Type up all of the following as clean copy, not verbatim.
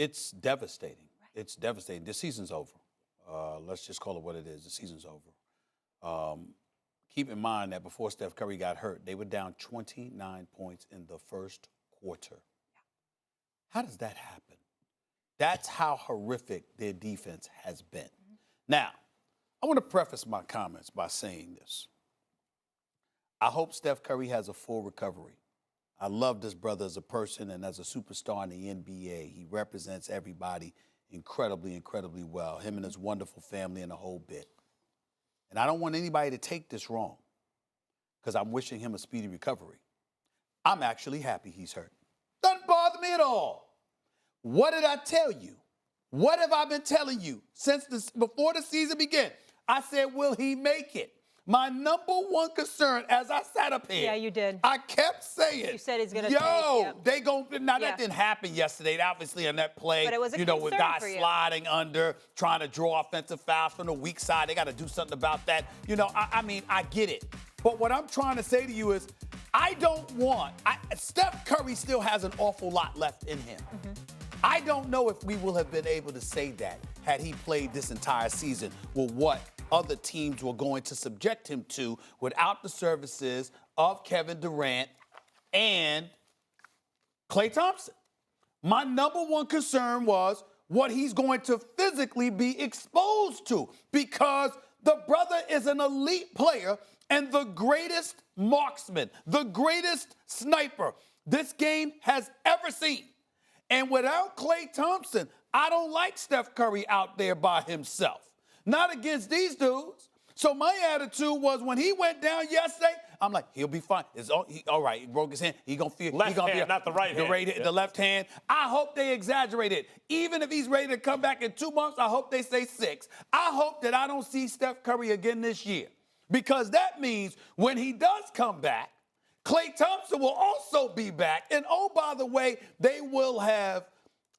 It's devastating. Right. It's devastating. The season's over. Let's just call it what it is. The season's over. Keep in mind that before Steph Curry got hurt, they were down 29 points in the first quarter. Yeah. How does that happen? That's how horrific their defense has been. Mm-hmm. Now, I want to preface my comments by saying this. I hope Steph Curry has a full recovery. I love this brother as a person and as a superstar in the NBA. He represents everybody incredibly, incredibly well, him and his wonderful family and the whole bit. And I don't want anybody to take this wrong because I'm wishing him a speedy recovery. I'm actually happy he's hurt. Doesn't bother me at all. What did I tell you? What have I been telling you before the season began? I said, will he make it? My number one concern as I sat up here. Yeah, you did. I kept saying. You said he's going to they going to. Now, that didn't happen yesterday, obviously, on that play. But it was a concern with guys for you. sliding under, trying to draw offensive fouls from the weak side. They got to do something about that. I mean, I get it. But what I'm trying to say to you is, I don't want. Steph Curry still has an awful lot left in him. Mm-hmm. I don't know if we will have been able to say that had he played this entire season with what other teams were going to subject him to without the services of Kevin Durant and Klay Thompson. My number one concern was what he's going to physically be exposed to, because the brother is an elite player and the greatest marksman, the greatest sniper this game has ever seen. And without Klay Thompson, I don't like Steph Curry out there by himself. Not against these dudes. So my attitude was when he went down yesterday, I'm like, he'll be fine. All right, he broke his hand. He gonna feel left hand, not the right hand. The left hand. I hope they exaggerate it. Even if he's ready to come back in 2 months, I hope they say 6. I hope that I don't see Steph Curry again this year, because that means when he does come back, Klay Thompson will also be back. And oh, by the way, they will have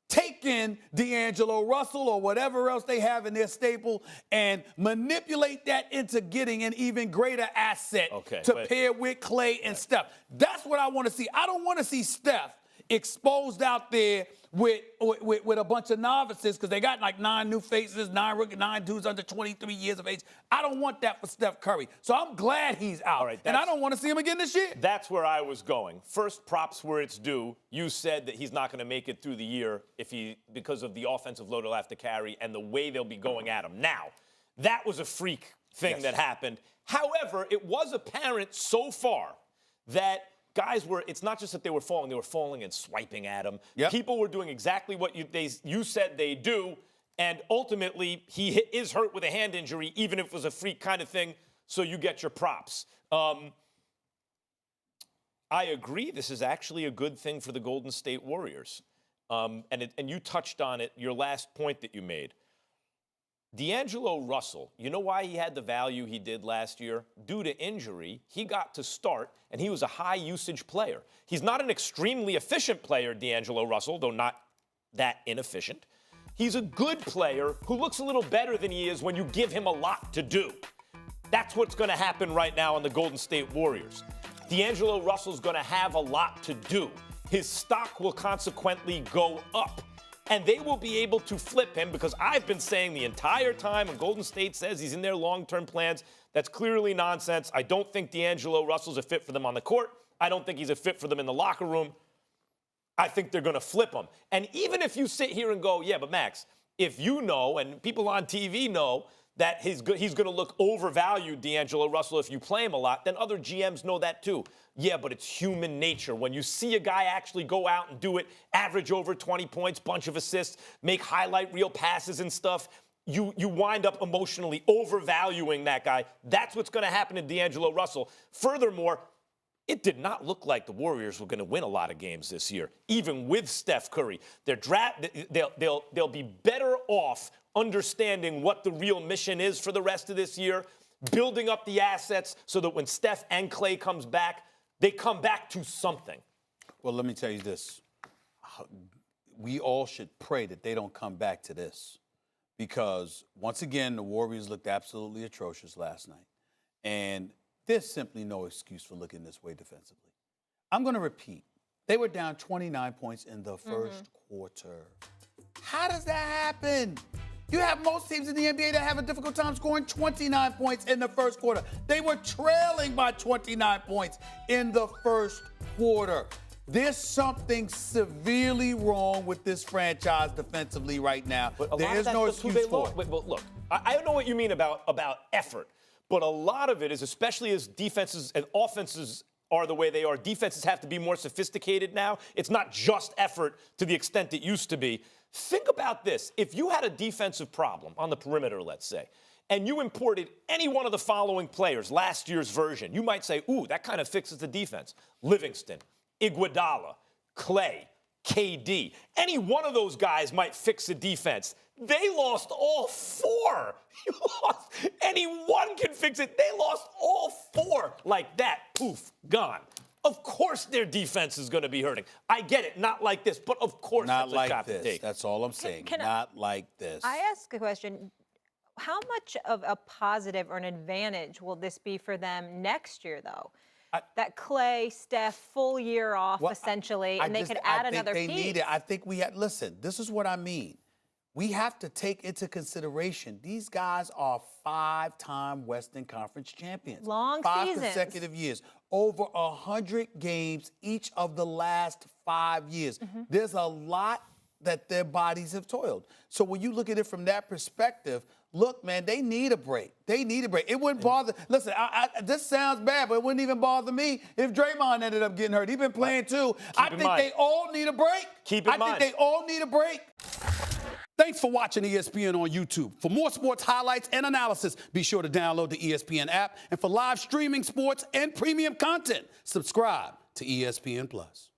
taken D'Angelo Russell or whatever else they have in their stable and manipulate that into getting an even greater asset pair with Klay and Steph. That's what I want to see. I don't want to see Steph exposed out there with a bunch of novices, because they got like 9 new faces, 9 dudes under 23 years of age. I don't want that for Steph Curry. So I'm glad he's out. All right, and I don't want to see him again this year. That's where I was going. First, props where it's due. You said that he's not going to make it through the year because of the offensive load he'll have to carry and the way they'll be going at him. Now, that was a freak thing that happened. However, it was apparent so far that guys it's not just that they were falling and swiping at him. Yep. People were doing exactly what you said they do, and ultimately he is hurt with a hand injury, even if it was a freak kind of thing, so you get your props. I agree, this is actually a good thing for the Golden State Warriors. And you touched on it, your last point that you made. D'Angelo Russell, you know why he had the value he did last year? Due to injury, he got to start, and he was a high-usage player. He's not an extremely efficient player, D'Angelo Russell, though not that inefficient. He's a good player who looks a little better than he is when you give him a lot to do. That's what's going to happen right now on the Golden State Warriors. D'Angelo Russell's going to have a lot to do. His stock will consequently go up. And they will be able to flip him, because I've been saying the entire time, and Golden State says he's in their long-term plans, that's clearly nonsense. I don't think D'Angelo Russell's a fit for them on the court. I don't think he's a fit for them in the locker room. I think they're going to flip him. And even if you sit here and go, yeah, but Max, if you know, and people on TV know, that he's going to look overvalued, D'Angelo Russell, if you play him a lot, then other GMs know that too. Yeah, but it's human nature. When you see a guy actually go out and do it, average over 20 points, bunch of assists, make highlight reel passes and stuff, you wind up emotionally overvaluing that guy. That's what's going to happen to D'Angelo Russell. Furthermore, it did not look like the Warriors were going to win a lot of games this year, even with Steph Curry. They'll be better off understanding what the real mission is for the rest of this year, building up the assets so that when Steph and Klay comes back, they come back to something. Well, let me tell you this. We all should pray that they don't come back to this, because once again, the Warriors looked absolutely atrocious last night. And there's simply no excuse for looking this way defensively. I'm going to repeat. They were down 29 points in the first quarter. How does that happen? You have most teams in the NBA that have a difficult time scoring 29 points in the first quarter. They were trailing by 29 points in the first quarter. There's something severely wrong with this franchise defensively right now. There is no excuse for it. But look, I don't know what you mean about effort, but a lot of it is, especially as defenses and offenses are the way they are, defenses have to be more sophisticated now. It's not just effort to the extent it used to be. Think about this. If you had a defensive problem on the perimeter, let's say, and you imported any one of the following players, last year's version, you might say, ooh, that kind of fixes the defense. Livingston, Iguodala, Clay, KD. Any one of those guys might fix the defense. They lost all four. You lost. Any one can fix it. They lost all four like that. Poof, gone. Of course their defense is going to be hurting. I get it, not like this, but of course not that's like a shot to this. take. That's all I'm saying. Not like this. I ask a question. How much of a positive or an advantage will this be for them next year, though? That Clay, Steph, full year off, essentially, and they could add another piece. I think they need it. I think we have, listen, this is what I mean. We have to take into consideration these guys are 5-time Western Conference champions. Long seasons. 5 seasons. consecutive years. Over 100 games each of the last 5 years. There's a lot that their bodies have toiled. So when you look at it from that perspective, look, man, they need a break. They need a break. It wouldn't bother. Listen, this sounds bad, but it wouldn't even bother me if Draymond ended up getting hurt. He's been playing too. I think they all need a break. Keep in mind. I think they all need a break. Thanks for watching ESPN on YouTube. For more sports highlights and analysis, be sure to download the ESPN app. And for live streaming sports and premium content, subscribe to ESPN Plus.